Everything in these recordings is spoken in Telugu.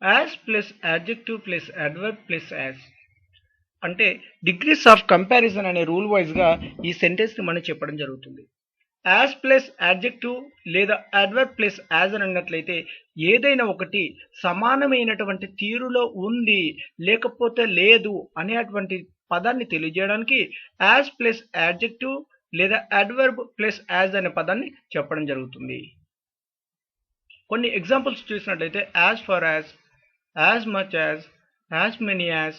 As plus adjective plus adverb plus as అంటే డిగ్రీస్ ఆఫ్ కంపారిజన్ అనే రూల్ వైజ్గా ఈ సెంటెన్స్ని మనం చెప్పడం జరుగుతుంది. యాజ్ ప్లస్ యాడ్జెక్టివ్ లేదా అడ్వర్బ్ ప్లస్ యాజ్ అని అన్నట్లయితే ఏదైనా ఒకటి సమానమైనటువంటి తీరులో ఉంది లేకపోతే లేదు అనేటువంటి పదాన్ని తెలియజేయడానికి యాజ్ ప్లస్ యాడ్జెక్టివ్ లేదా అడ్వర్బ్ ప్లస్ యాజ్ అనే పదాన్ని చెప్పడం జరుగుతుంది. కొన్ని ఎగ్జాంపుల్స్ చూసినట్లయితే as far as much as many as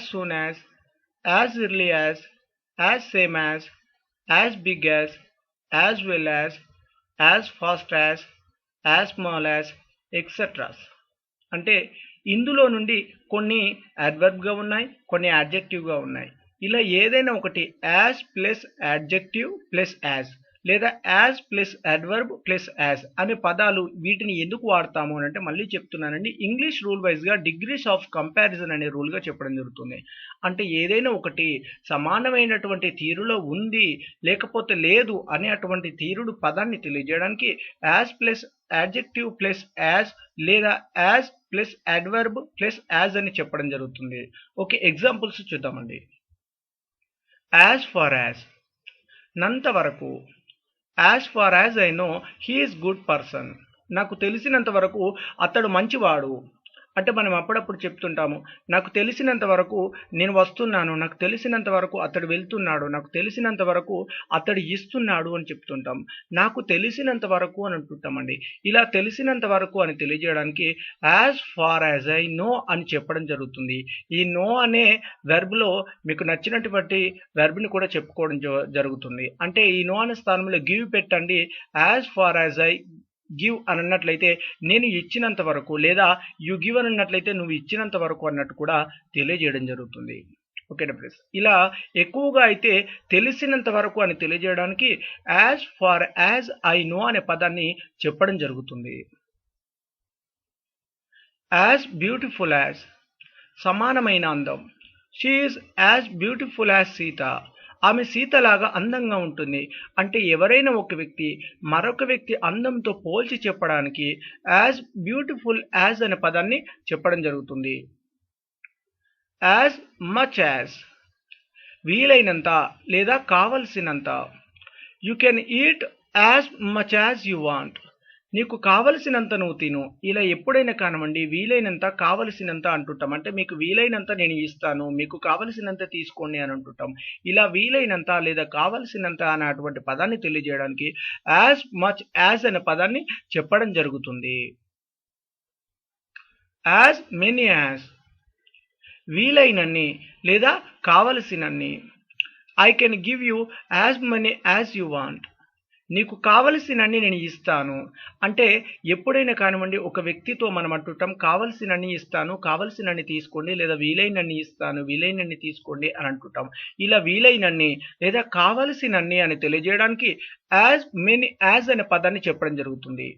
soon as early as same as big as well as fast as small as etcetera. అంటే ఇందులో నుండి కొన్ని అడ్వర్బ్గా ఉన్నాయి, కొన్ని యాడ్జెక్టివ్గా ఉన్నాయి. ఇలా ఏదైనా ఒకటి as plus adjective plus as లేదా as plus adverb plus as అనే పదాలు వీటిని ఎందుకు వాడతాము అని అంటే మళ్ళీ చెప్తున్నానండి, ఇంగ్లీష్ రూల్ వైజ్గా డిగ్రీస్ ఆఫ్ కంపారిజన్ అనే రూల్గా చెప్పడం జరుగుతుంది. అంటే ఏదైనా ఒకటి సమానమైనటువంటి తీరులో ఉంది లేకపోతే లేదు అనేటువంటి తీరుడు పదాన్ని తెలియజేయడానికి as plus adjective plus as లేదా as plus adverb plus as అని చెప్పడం జరుగుతుంది. ఓకే, ఎగ్జాంపుల్స్ చూద్దామండి. యాజ్ ఫార్ యాజ్ నంత వరకు, as far as I know he is good person. నాకు తెలిసినంత వరకు అతడు మంచివాడు. అంటే మనం అప్పుడప్పుడు చెప్తుంటాము, నాకు తెలిసినంత వరకు నేను వస్తున్నాను, నాకు తెలిసినంత వరకు అతడు వెళ్తున్నాడు, నాకు తెలిసినంత వరకు అతడు ఇస్తున్నాడు అని చెప్తుంటాం. నాకు తెలిసినంత వరకు అని అంటుంటామండి. ఇలా తెలిసినంత వరకు అని తెలియజేయడానికి as far as I know అని చెప్పడం జరుగుతుంది. ఈ నో అనే వెర్బ్లో మీకు నచ్చినటువంటి వెర్బ్ని కూడా చెప్పుకోవడం జరుగుతుంది. అంటే ఈ నో అనే స్థానంలో గివ్ పెట్టండి. As far as I give అని అన్నట్లయితే నేను ఇచ్చినంత వరకు, లేదా యు గివ్ అని అన్నట్లయితే నువ్వు ఇచ్చినంత వరకు అన్నట్టు కూడా తెలియజేయడం జరుగుతుంది. ఓకేనా ఫ్రెండ్స్, ఇలా ఎక్కువగా అయితే తెలిసినంత వరకు అని తెలియజేయడానికి as far as I know అనే పదాన్ని చెప్పడం జరుగుతుంది. యాజ్ బ్యూటిఫుల్ యాజ్ సమానమైన అందం. She is as beautiful as Sita. ఆమె సీతలాగా అందంగా ఉంటుంది. అంటే ఎవరైనా ఒక వ్యక్తి మరొక వ్యక్తి అందంతో పోల్చి చెప్పడానికి యాజ్ బ్యూటిఫుల్ యాజ్ అనే పదాన్ని చెప్పడం జరుగుతుంది. యాజ్ మచ్ యాజ్ వీలైనంత లేదా కావలసినంత. You can eat as much as you want. నీకు కావలసినంత నువ్వు తిను. ఇలా ఎప్పుడైనా కానివ్వండి వీలైనంత కావలసినంత అంటుంటాం. అంటే మీకు వీలైనంత నేను ఇస్తాను, మీకు కావలసినంత తీసుకోండి అని అంటుంటాం. ఇలా వీలైనంత లేదా కావలసినంత అనేటువంటి పదాన్ని తెలియజేయడానికి యాజ్ మచ్ యాజ్ అనే పదాన్ని చెప్పడం జరుగుతుంది. యాజ్ మెనీ యాజ్ వీలైనన్ని లేదా కావలసినన్ని. I can give you as money as you want. నీకు కావలసినన్ని నేను ఇస్తాను. అంటే ఎప్పుడైనా కానివ్వండి ఒక వ్యక్తితో మనం అంటుంటాం కావలసినన్ని ఇస్తాను, కావలసినన్ని తీసుకోండి, లేదా వీలైనన్ని ఇస్తాను, వీలైనన్ని తీసుకోండి అని అంటుంటాం. ఇలా వీలైనన్ని లేదా కావలసినన్ని అని తెలియజేయడానికి యాజ్ మెనీ యాజ్ అనే పదాన్ని చెప్పడం జరుగుతుంది.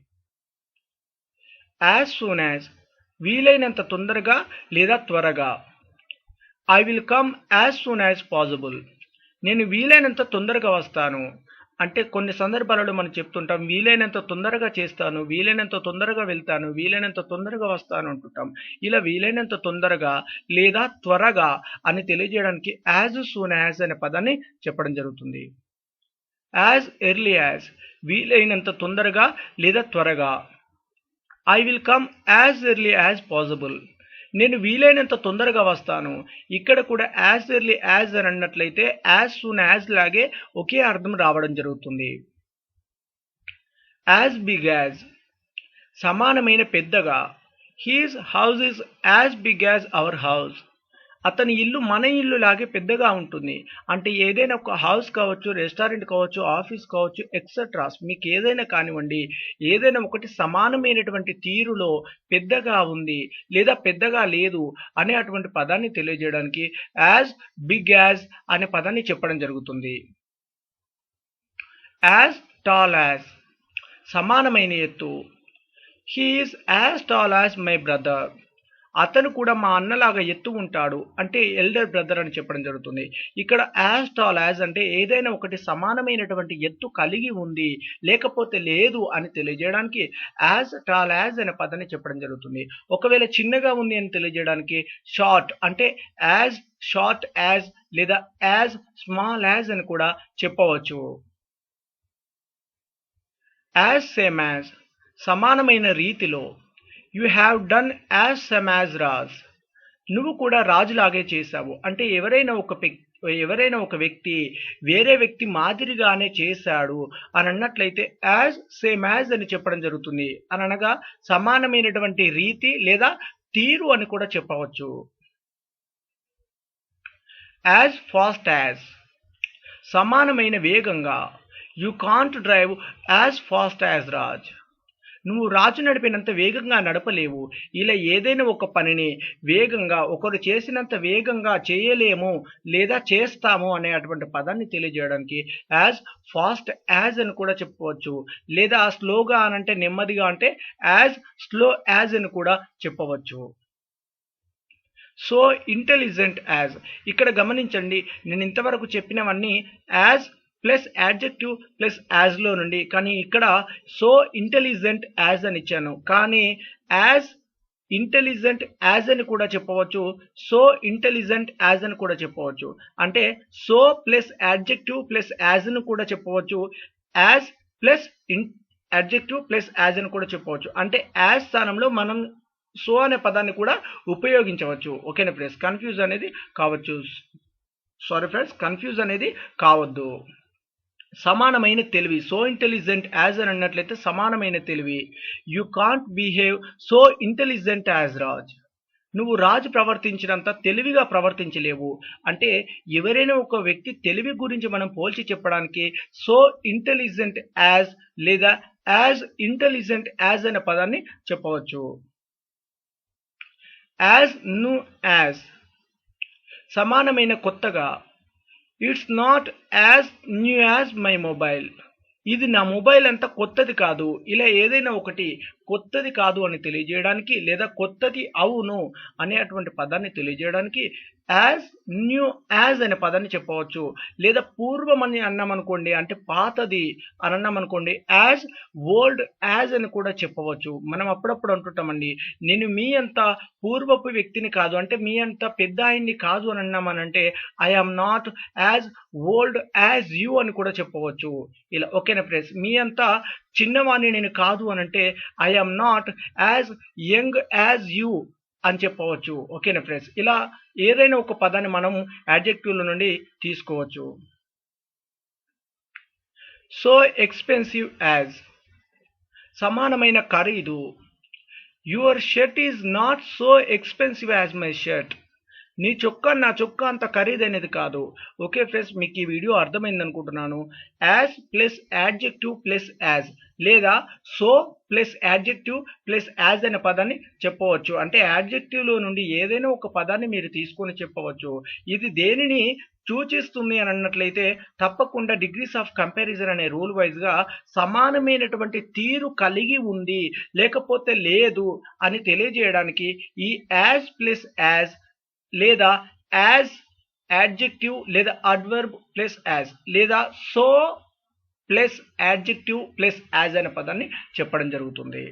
యాజ్ సూన్ యాజ్ వీలైనంత తొందరగా లేదా త్వరగా. I will come as soon as possible. నేను వీలైనంత తొందరగా వస్తాను. అంటే కొన్ని సందర్భాలలో మనం చెప్తుంటాం వీలైనంత తొందరగా చేస్తాను, వీలైనంత తొందరగా వెళ్తాను, వీలైనంత తొందరగా వస్తాను అంటుంటాం. ఇలా వీలైనంత తొందరగా లేదా త్వరగా అని తెలియజేయడానికి యాజ్ సూన్ యాజ్ అనే పదాన్ని చెప్పడం జరుగుతుంది. యాజ్ ఎర్లీ యాజ్ వీలైనంత తొందరగా లేదా త్వరగా. I will come as early as possible. నేను వీలైనంత తొందరగా వస్తాను. ఇక్కడ కూడా యాజ్ ఎర్లీ యాజ్ అని అన్నట్లయితే యాజ్ సూన్ యాజ్ లాగే ఒకే అర్థం రావడం జరుగుతుంది. యాజ్ బిగ్ యాజ్ సమానమైన పెద్దగా. His house is as big as our house. అతని ఇల్లు మన ఇల్లు లాగే పెద్దగా ఉంటుంది. అంటే ఏదైనా ఒక హౌస్ కావచ్చు, రెస్టారెంట్ కావచ్చు, ఆఫీస్ కావచ్చు, ఎక్సెట్రాస్ మీకు ఏదైనా కానివ్వండి, ఏదైనా ఒకటి సమానమైనటువంటి తీరులో పెద్దగా ఉంది లేదా పెద్దగా లేదు అనే అటువంటి పదాన్ని తెలియజేయడానికి యాజ్ బిగ్ యాజ్ అనే పదాన్ని చెప్పడం జరుగుతుంది. యాజ్ టాల్ యాజ్ సమానమైన ఎత్తు. He is as tall as my brother. అతను కూడా మా అన్నలాగా ఎత్తు ఉంటాడు అంటే ఎల్డర్ బ్రదర్ అని చెప్పడం జరుగుతుంది. ఇక్కడ యాజ్ టాల్ యాజ్ అంటే ఏదైనా ఒకటి సమానమైనటువంటి ఎత్తు కలిగి ఉంది లేకపోతే లేదు అని తెలియజేయడానికి యాజ్ టాల్ యాజ్ అనే పదాన్ని చెప్పడం జరుగుతుంది. ఒకవేళ చిన్నగా ఉంది అని తెలియజేయడానికి షార్ట్ అంటే యాజ్ షార్ట్ యాజ్ లేదా యాజ్ స్మాల్ యాజ్ అని కూడా చెప్పవచ్చు. యాజ్ సేమ్ యాజ్ సమానమైన రీతిలో. You have done as same as Raj నువ్వు కూడా రాజులాగే చేశావు అంటే ఎవరైనా ఒక వ్యక్తి వేరే వ్యక్తి మాదిరిగానే చేశాడు అని అన్నట్లయితే యాజ్ సేమ్ యాజ్ అని చెప్పడం జరుగుతుంది. అని అనగా సమానమైనటువంటి రీతి లేదా తీరు అని కూడా చెప్పవచ్చు. యాజ్ ఫాస్ట్ యాజ్ సమానమైన వేగంగా. You can't drive as fast as Raj నువ్వు రాజు నడిపినంత వేగంగా నడపలేవు. ఇలా ఏదైనా ఒక పనిని వేగంగా ఒకరు చేసినంత వేగంగా చేయలేము లేదా చేస్తాము అనేటువంటి పదాన్ని తెలియజేయడానికి యాజ్ ఫాస్ట్ యాజ్ అని కూడా చెప్పవచ్చు. లేదా స్లోగా అని అంటే నెమ్మదిగా అంటే యాజ్ స్లో యాజ్ అని కూడా చెప్పవచ్చు. సో ఇంటెలిజెంట్ యాజ్ ఇక్కడ గమనించండి, నేను ఇంతవరకు చెప్పినవన్నీ యాజ్ ప్లస్ యాడ్జెక్టివ్ ప్లస్ యాజ్లో నుండి, కానీ ఇక్కడ సో ఇంటెలిజెంట్ యాజ్ అని ఇచ్చాను. కానీ యాజ్ ఇంటెలిజెంట్ యాజ్ అని కూడా చెప్పవచ్చు, సో ఇంటెలిజెంట్ యాజ్ అని కూడా చెప్పవచ్చు. అంటే so plus adjective plus as అని కూడా చెప్పవచ్చు, as plus adjective plus as అని కూడా చెప్పవచ్చు. అంటే యాజ్ స్థానంలో మనం సో అనే పదాన్ని కూడా ఉపయోగించవచ్చు. ఓకేనా ఫ్రెండ్స్, కన్ఫ్యూజ్ అనేది కావచ్చు. సారీ ఫ్రెండ్స్, కన్ఫ్యూజ్ అనేది కావద్దు. సమానమైన తెలివి. సో ఇంటెలిజెంట్ యాజ్ అని అన్నట్లయితే సమానమైన తెలివి. You can't behave so intelligent as Raj నువ్వు రాజు ప్రవర్తించినంత తెలివిగా ప్రవర్తించలేవు. అంటే ఎవరైనా ఒక వ్యక్తి తెలివి గురించి మనం పోల్చి చెప్పడానికి సో ఇంటెలిజెంట్ యాజ్ లేదా యాజ్ ఇంటెలిజెంట్ యాజ్ అనే పదాన్ని చెప్పవచ్చు. యాజ్ న్యూ యాజ్ సమానమైన కొత్తగా. It's not as new as my mobile ఇది నా మొబైల్ అంత కొత్తది కాదు. ఇలా ఏదైనా ఒకటి కొత్తది కాదు అని తెలియజేయడానికి లేదా కొత్తది అవును అనేటువంటి పదాన్ని తెలియజేయడానికి యాజ్ న్యూ యాజ్ అనే పదాన్ని చెప్పవచ్చు. లేదా పూర్వం అని అన్నామనుకోండి అంటే పాతది అని అన్నామనుకోండి యాజ్ ఓల్డ్ యాజ్ అని కూడా చెప్పవచ్చు. మనం అప్పుడప్పుడు అంటుంటామండి, నేను మీ అంత పూర్వపు వ్యక్తిని కాదు అంటే మీ అంత పెద్ద ఆయన్ని కాదు అని అన్నామనంటే I am not as old as you అని కూడా చెప్పవచ్చు. ఇలా ఓకేనా ఫ్రెండ్స్, మీ అంత చిన్నవాణి నేను కాదు అని అంటే I am not as young as you అని చెప్పవచ్చు. ఓకేనా ఫ్రెండ్స్, ఇలా ఏదైనా ఒక పదాన్ని మనం యాడ్జెక్టివ్ల నుండి తీసుకోవచ్చు. సో ఎక్స్పెన్సివ్ యాజ్ సమానమైన ఖరీదు. Your shirt is not so expensive as my shirt నీ చొక్కా నా చొక్కా అంత ఖరీదైనది కాదు. ఓకే ఫ్రెండ్స్, మీకు ఈ వీడియో అర్థమైంది అనుకుంటున్నాను. As plus adjective plus as లేదా so plus adjective plus as అనే పదాన్ని చెప్పవచ్చు. అంటే యాడ్జెక్టివ్లో నుండి ఏదైనా ఒక పదాన్ని మీరు తీసుకొని చెప్పవచ్చు. ఇది దేనిని సూచిస్తుంది అని అన్నట్లయితే తప్పకుండా డిగ్రీస్ ఆఫ్ కంపారిజన్ అనే రూల్ వైజ్గా సమానమైనటువంటి తీరు కలిగి ఉంది లేకపోతే లేదు అని తెలియజేయడానికి ఈ యాజ్ ప్లస్ యాజ్ లేదా యాజ్ యాడ్జెక్టివ్ లేదా అడ్వర్బ్ ప్లస్ యాజ్ లేదా so plus adjective plus as అనే పదాన్ని చెప్పడం జరుగుతుంది.